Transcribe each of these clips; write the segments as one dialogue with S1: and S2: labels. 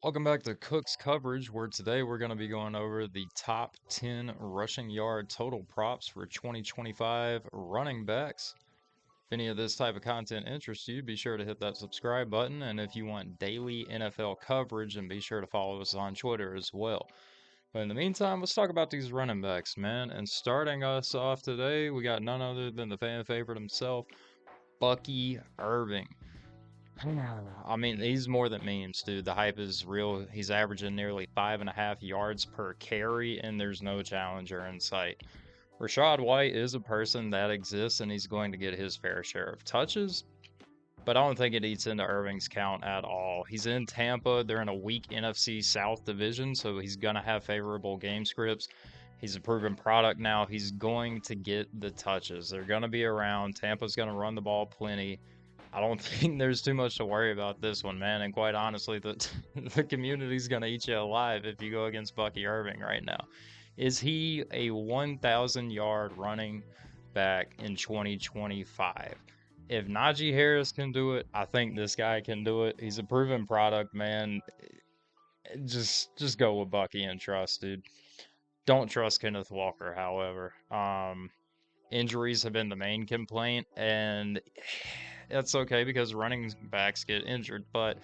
S1: Welcome back to Cook's Coverage, where today we're going to be going over the top 10 rushing yard total props for 2025 running backs. If any of this type of content interests you, be sure to hit that subscribe button. And if you want daily NFL coverage, then be sure to follow us on Twitter as well. But in the meantime, let's talk about these running backs, man. And starting us off today, we got none other than the fan favorite himself, Bucky Irving. I mean, he's more than memes, dude. The hype is real. He's averaging nearly 5.5 yards per carry, and there's no challenger in sight. Rashad White is a person that exists, and he's going to get his fair share of touches, but I don't think it eats into Irving's count at all. He's in Tampa. They're in a weak NFC South division, so he's going to have favorable game scripts. He's a proven product now. He's going to get the touches. They're going to be around. Tampa's going to run the ball plenty. I don't think there's too much to worry about this one, man. And quite honestly, the community's gonna eat you alive if you go against Bucky Irving right now. Is he a 1,000 yard running back in 2025? If Najee Harris can do it, I think this guy can do it. He's a proven product, man. Just go with Bucky and trust, dude. Don't trust Kenneth Walker, however. Injuries have been the main complaint, and that's okay because running backs get injured, but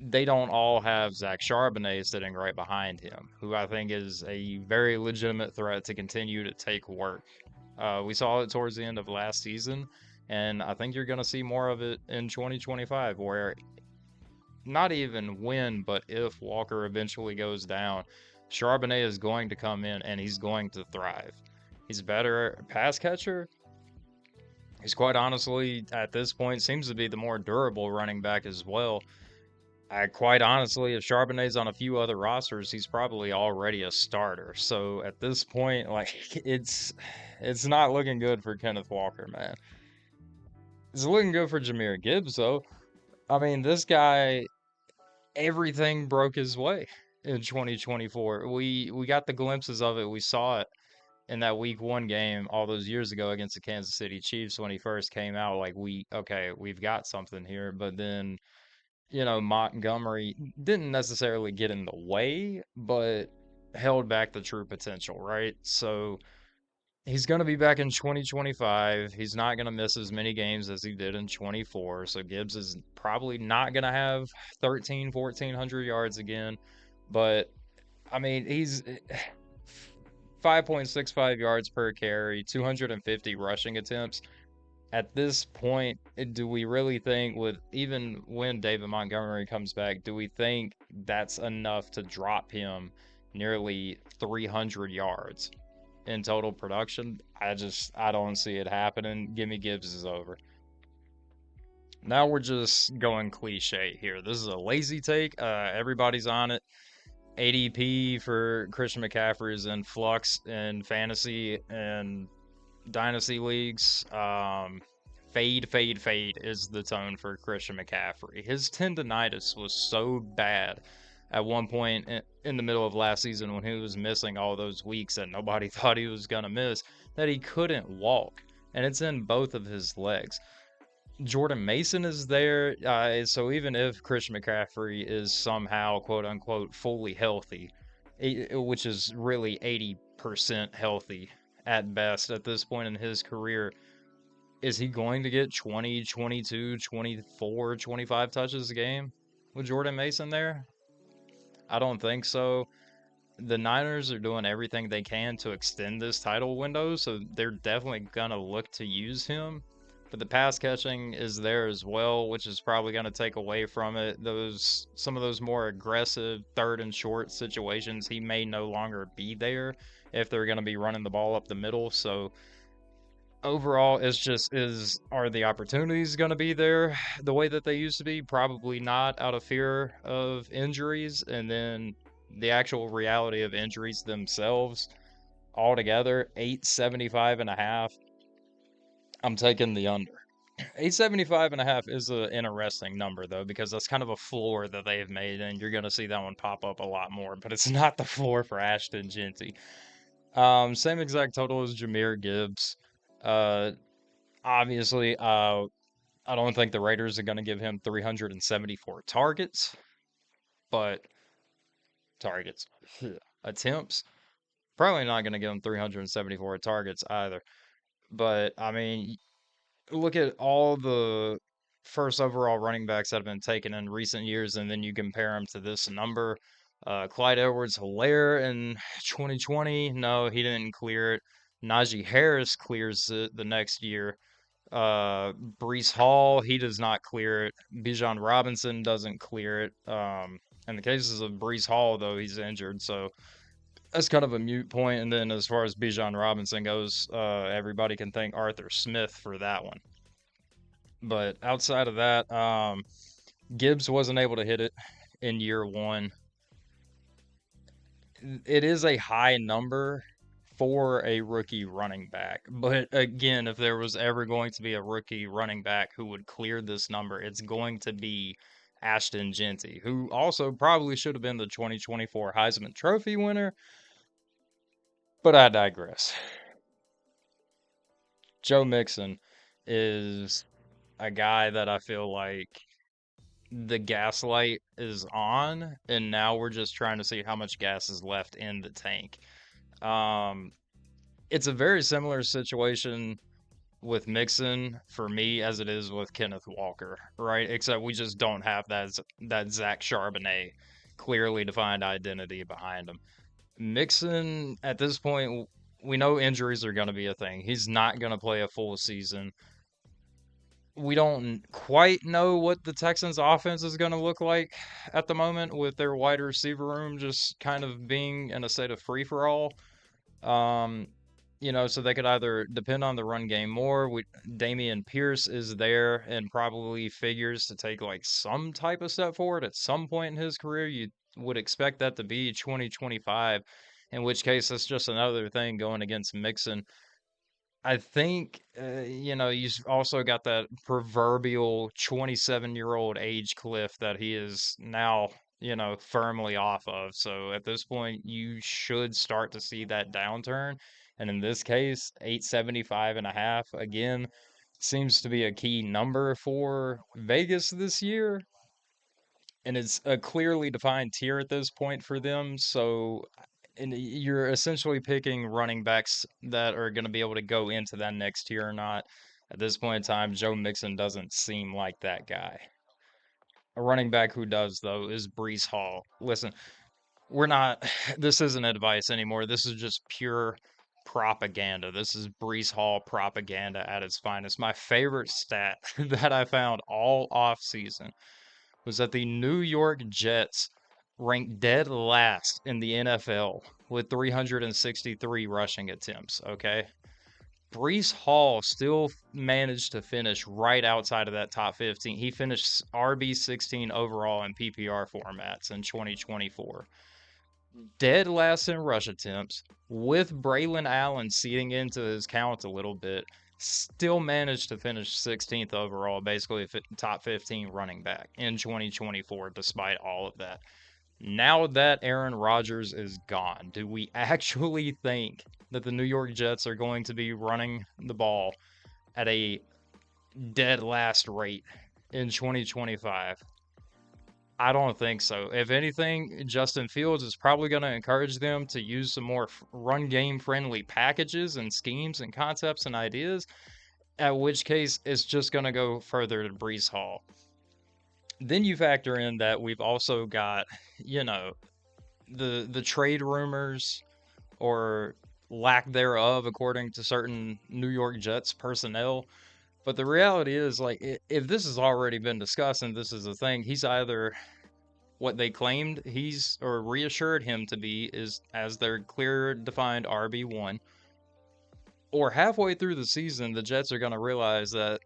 S1: they don't all have Zach Charbonnet sitting right behind him, who I think is a very legitimate threat to continue to take work. We saw it towards the end of last season, and I think you're going to see more of it in 2025, where not even when, but if Walker eventually goes down, Charbonnet is going to come in and he's going to thrive. He's a better pass catcher. He's quite honestly, at this point, seems to be the more durable running back as well. Quite honestly, if Charbonnet's on a few other rosters, he's probably already a starter. So at this point, like it's not looking good for Kenneth Walker, man. It's looking good for Jahmyr Gibbs, though. I mean, this guy, everything broke his way in 2024. We got the glimpses of it. We saw it in that week one game all those years ago against the Kansas City Chiefs when he first came out. Like, okay, we've got something here. But then, Montgomery didn't necessarily get in the way, but held back the true potential, right? So he's going to be back in 2025. He's not going to miss as many games as he did in 24. So Gibbs is probably not going to have 1,400 yards again. But I mean, he's 5.65 yards per carry, 250 rushing attempts. At this point, do we really think, with even when David Montgomery comes back, do we think that's enough to drop him nearly 300 yards in total production? I don't see it happening. Gimme Gibbs is over. Now we're just going cliche here. This is a lazy take. Everybody's on it. ADP for Christian McCaffrey is in flux in fantasy and dynasty leagues. Fade is the tone for Christian McCaffrey. His tendonitis was so bad at one point in the middle of last season when he was missing all those weeks that nobody thought he was going to miss, that he couldn't walk. And it's in both of his legs. Jordan Mason is there. So even if Christian McCaffrey is somehow, quote unquote, fully healthy, which is really 80% healthy at best at this point in his career, is he going to get 20, 22, 24, 25 touches a game with Jordan Mason there? I don't think so. The Niners are doing everything they can to extend this title window, so they're definitely going to look to use him. But the pass catching is there as well, which is probably going to take away from it. Some of those more aggressive third and short situations, he may no longer be there if they're going to be running the ball up the middle. So overall, it's just are the opportunities going to be there the way that they used to be? Probably not, out of fear of injuries, and then the actual reality of injuries themselves altogether. 875 and a half, I'm taking the under. 875 and a half is an interesting number, though, because that's kind of a floor that they've made, and you're going to see that one pop up a lot more, but it's not the floor for Ashton Genty. Same exact total as Jahmyr Gibbs. uh Obviously, I don't think the Raiders are going to give him 374 targets. but targets, attempts, probably not going to give him 374 targets either. But I mean, look at all the first overall running backs that have been taken in recent years, and then you compare them to this number. Clyde Edwards-Helaire in 2020, no, he didn't clear it. Najee Harris clears it the next year. Breece Hall, he does not clear it. Bijan Robinson doesn't clear it. In the cases of Breece Hall, though, he's injured, so that's kind of a mute point. And then as far as Bijan Robinson goes, everybody can thank Arthur Smith for that one. But outside of that, Gibbs wasn't able to hit it in year one. It is a high number for a rookie running back. But again, if there was ever going to be a rookie running back who would clear this number, it's going to be Ashton Jeanty, who also probably should have been the 2024 Heisman Trophy winner. But I digress. Joe Mixon is a guy that I feel like the gaslight is on, and now we're just trying to see how much gas is left in the tank. It's a very similar situation with Mixon for me as it is with Kenneth Walker, right? Except we just don't have that Zach Charbonnet clearly defined identity behind him. Mixon, at this point, we know injuries are going to be a thing. He's not going to play a full season. We don't quite know what the Texans' offense is going to look like at the moment with their wide receiver room just kind of being in a state of free for all. Um, so they could either depend on the run game more. Dameon Pierce is there and probably figures to take like some type of step forward at some point in his career. You would expect that to be 2025, in which case that's just another thing going against Mixon. I think, you've also got that proverbial 27-year-old age cliff that he is now, firmly off of. So at this point, you should start to see that downturn. And in this case, 875 and a half, again, seems to be a key number for Vegas this year. And it's a clearly defined tier at this point for them. So and you're essentially picking running backs that are going to be able to go into that next tier or not. At this point in time, Joe Mixon doesn't seem like that guy. A running back who does, though, is Breece Hall. Listen, we're not, this isn't advice anymore. This is just pure propaganda. This is Breece Hall propaganda at its finest. My favorite stat that I found all off season was that the New York Jets ranked dead last in the NFL with 363 rushing attempts. Okay. Breece Hall still managed to finish right outside of that top 15. He finished RB16 overall in PPR formats in 2024. Dead last in rush attempts, with Braylon Allen seeding into his count a little bit, still managed to finish 16th overall, basically a top 15 running back in 2024, despite all of that. Now that Aaron Rodgers is gone, do we actually think that the New York Jets are going to be running the ball at a dead last rate in 2025? I don't think so. If anything, Justin Fields is probably going to encourage them to use some more run game friendly packages and schemes and concepts and ideas, at which case it's just going to go further to Breece Hall. Then you factor in that we've also got, the trade rumors or lack thereof, according to certain New York Jets personnel. But the reality is, like, if this has already been discussed and this is a thing, he's either what they claimed he's or reassured him to be is as their clear defined RB1, or halfway through the season, the Jets are going to realize that,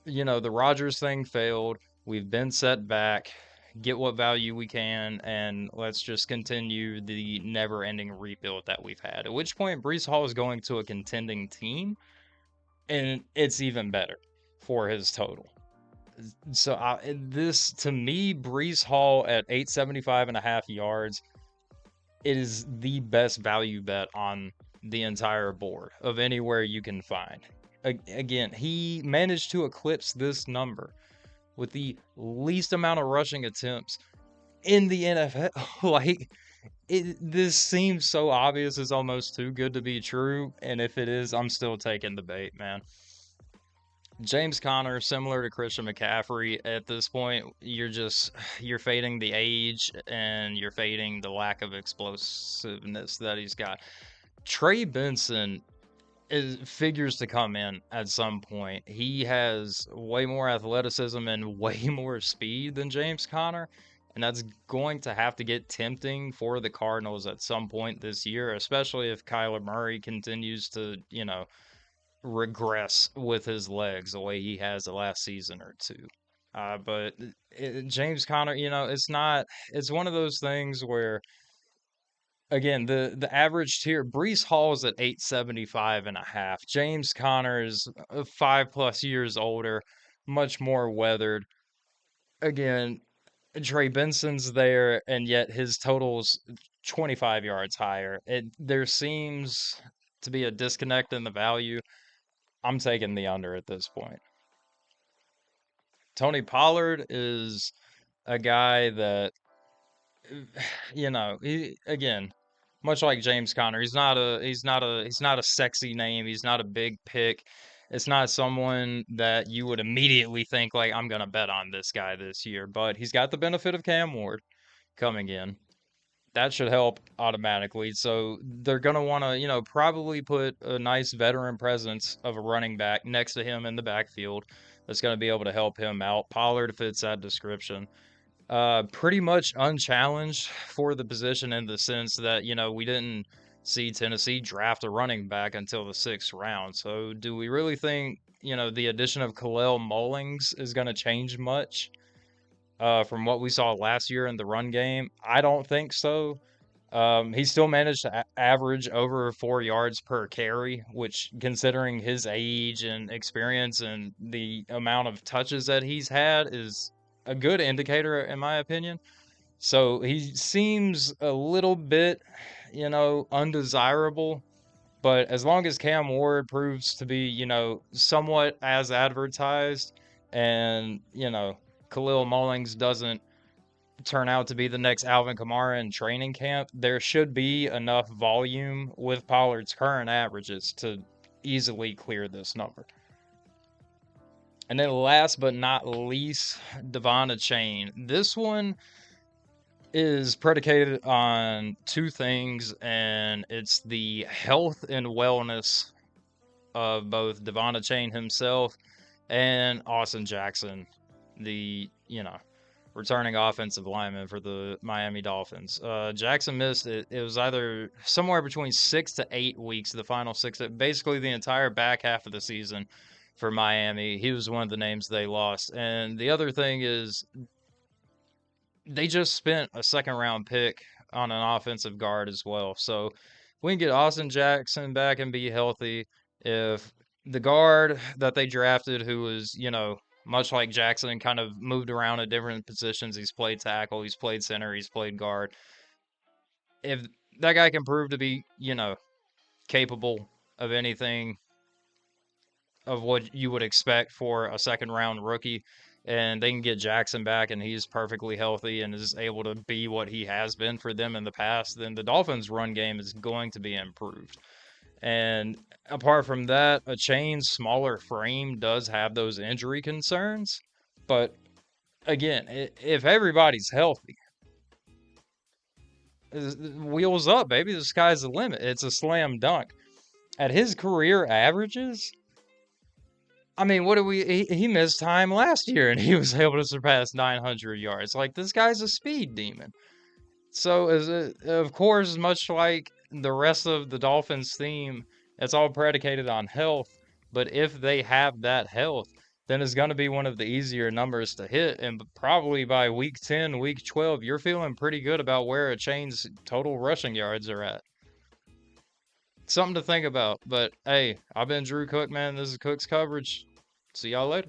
S1: the Rodgers thing failed. We've been set back. Get what value we can, and let's just continue the never-ending rebuild that we've had. At which point, Breece Hall is going to a contending team, and it's even better for his total. So this, to me, Breece Hall at 875 and a half yards, it is the best value bet on the entire board of anywhere you can find. Again, he managed to eclipse this number with the least amount of rushing attempts in the NFL. Like, this seems so obvious, it's almost too good to be true. And if it is, I'm still taking the bait, man. James Conner, similar to Christian McCaffrey, at this point, you're fading the age and you're fading the lack of explosiveness that he's got. Trey Benson figures to come in at some point. He has way more athleticism and way more speed than James Conner, and that's going to have to get tempting for the Cardinals at some point this year, especially if Kyler Murray continues to, regress with his legs the way he has the last season or two. But James Conner, it's one of those things where, again, the average tier, Brees Hall's at 875 and a half. James Conner is 5+ years older, much more weathered. Again, Trey Benson's there, and yet his total's 25 yards higher. There seems to be a disconnect in the value. I'm taking the under at this point. Tony Pollard is a guy that, again, much like James Conner, he's not a sexy name. He's not a big pick. It's not someone that you would immediately think like I'm gonna bet on this guy this year. But he's got the benefit of Cam Ward coming in. That should help automatically. So they're gonna want to, probably put a nice veteran presence of a running back next to him in the backfield that's gonna be able to help him out. Pollard fits that description. Pretty much unchallenged for the position in the sense that, we didn't see Tennessee draft a running back until the 6th round. So do we really think, the addition of Khalil Mullings is going to change much from what we saw last year in the run game? I don't think so. He still managed to average over 4 yards per carry, which, considering his age and experience and the amount of touches that he's had, is a good indicator, in my opinion. So he seems a little bit, undesirable. But as long as Cam Ward proves to be, somewhat as advertised, and, Khalil Mullings doesn't turn out to be the next Alvin Kamara in training camp, there should be enough volume with Pollard's current averages to easily clear this number. And then last but not least, Devon Achane. This one is predicated on two things, and it's the health and wellness of both Devon Achane himself and Austin Jackson, the, returning offensive lineman for the Miami Dolphins. Jackson missed it. It was either somewhere between 6 to 8 weeks, the final 6, basically the entire back half of the season for Miami. He was one of the names they lost. And the other thing is they just spent a 2nd-round pick on an offensive guard as well. So we can get Austin Jackson back and be healthy. If the guard that they drafted, who was, much like Jackson, kind of moved around at different positions. He's played tackle, he's played center, he's played guard. If that guy can prove to be, capable of anything of what you would expect for a 2nd-round rookie, and they can get Jackson back and he's perfectly healthy and is able to be what he has been for them in the past, then the Dolphins' run game is going to be improved. And apart from that, Achane's smaller frame does have those injury concerns. But again, if everybody's healthy, wheels up, baby. The sky's the limit. It's a slam dunk. At his career averages, I mean, he missed time last year and he was able to surpass 900 yards. Like, this guy's a speed demon. So, of course, much like the rest of the Dolphins theme, it's all predicated on health. But if they have that health, then it's going to be one of the easier numbers to hit. And probably by week 10, week 12, you're feeling pretty good about where Achane's total rushing yards are at. Something to think about. But hey, I've been Drew Cook, man. This is Cook's Coverage. See y'all later.